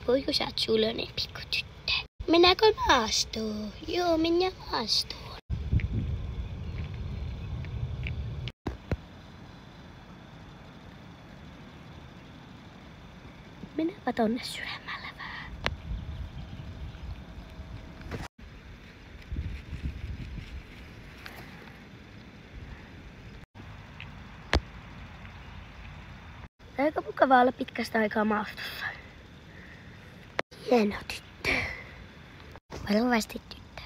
Voiko sä oot sulonen pikkutyttö? Mennäänkö maastoon? Joo, mennään maastoon. Mennäänpä tonne syömällä vähän. Aika mukavaa olla pitkästä aikaa maastossa. Hieno tyttö. Varovasti tyttö.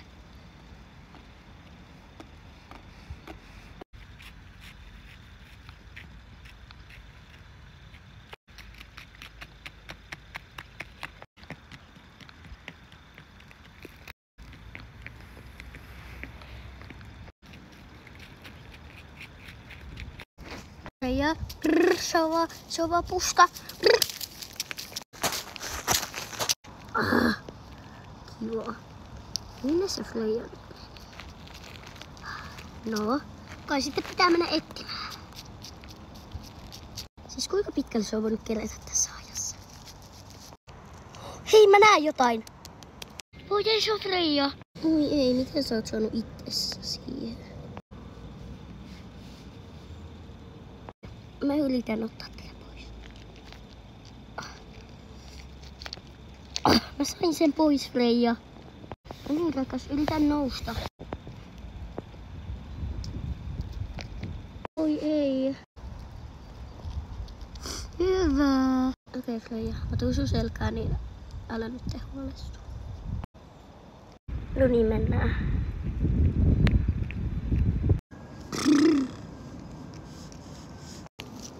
Ja sova puska. Kiva. Minne se Freija? No, kai sitten pitää mennä etsimään. Siis kuinka pitkälle se on voinut kerätä tässä ajassa? Hei, mä näen jotain! Voi ei, se on Freija! Oi ei, miten sä oot saanut itsessä siihen? Mä yritän ottaa teitä pois. Mä sain sen pois, Freija. No niin, rakas, yritän nousta. Oi ei. Hyvä. Okei, Freija, mä tuun sun selkään, niin älä nyt tee huolestua. No niin, mennään.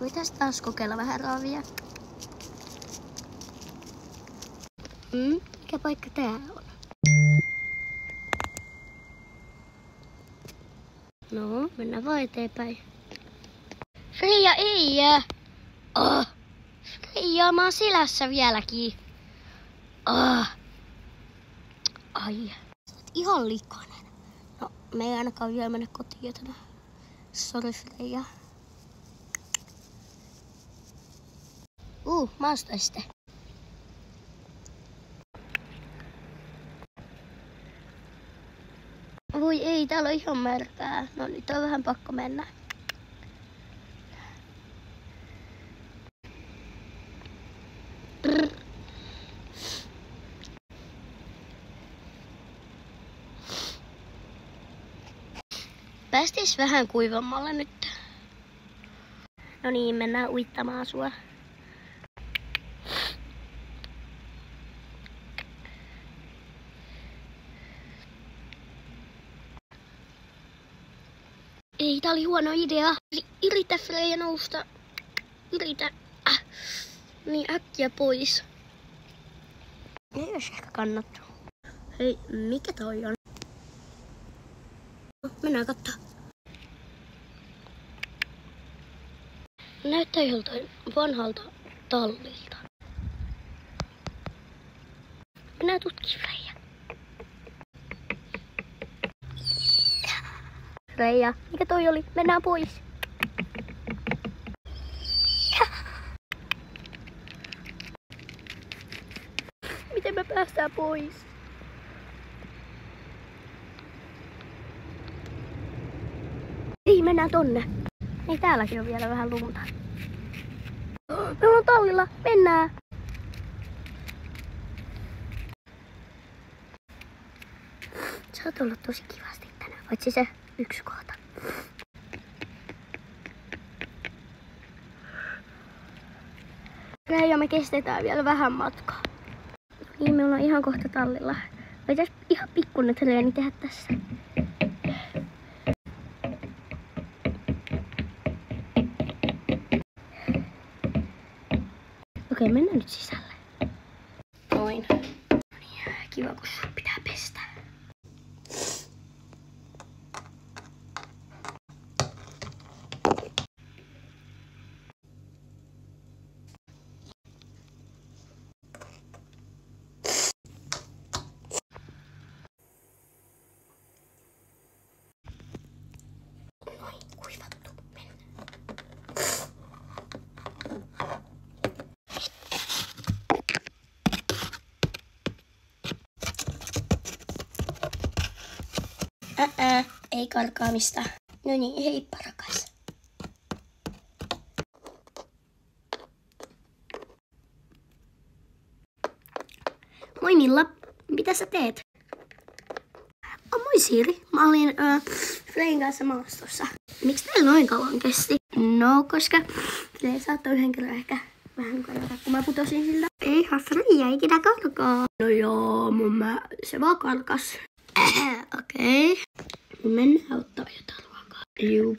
Voitais taas kokeilla vähän raavia. Mikä paikka tää on? No, mennään vaan eteenpäin. Freija, ei jää! Freija, mä oon selässä vieläkin. Ai. Sä oot ihan likainen. No, me ei ainakaan vielä mennä kotiin tänään. Sori, Freija. Maastoiste. Voi ei, täällä on ihan märkää. No nyt on vähän pakko mennä. Päästis vähän kuivammalle nyt. No niin, mennään uittamaan sua. Ei, tää oli huono idea. Yritä, Freija, nousta. Yritä. Niin äkkiä pois. Ei olisi ehkä kannattaa. Hei, mikä toi on? Mennään kattoo. Näyttää joltain vanhalta tallilta. Mennään tutkimaan, Freija. Freija, mikä toi oli? Mennään pois. Miten me päästään pois? Ei, mennään tonne. Ei, täälläkin on vielä vähän lunta. Me ollaan tallilla. Mennään. Sä oot ollut tosi kivasti tänään. Paitsi se yksi kohta. Ja me kestetään vielä vähän matkaa. Niin, me ollaan ihan kohta tallilla. Voitais ihan pikkuinen treeni tehdä tässä. Okei, mennään nyt sisälle. Noin. Niin, kiva, kun sua pitää pestä. Noin, kuivattu. Mennään. Ei karkaamista. No niin, heippa rakas. Moi Milla, mitä sä teet? Moi Siiri, mä olin Frein kanssa maastossa. Miksi teillä noin kauan kesti? No, koska Frey saattoi yhden kerran ehkä vähän karata, kun mä putosin siltä. Eihän Freija ikinä karkaa. No joo, se vaan karkas. Okei. Mennään ottaa jotain ruokaa. Juu.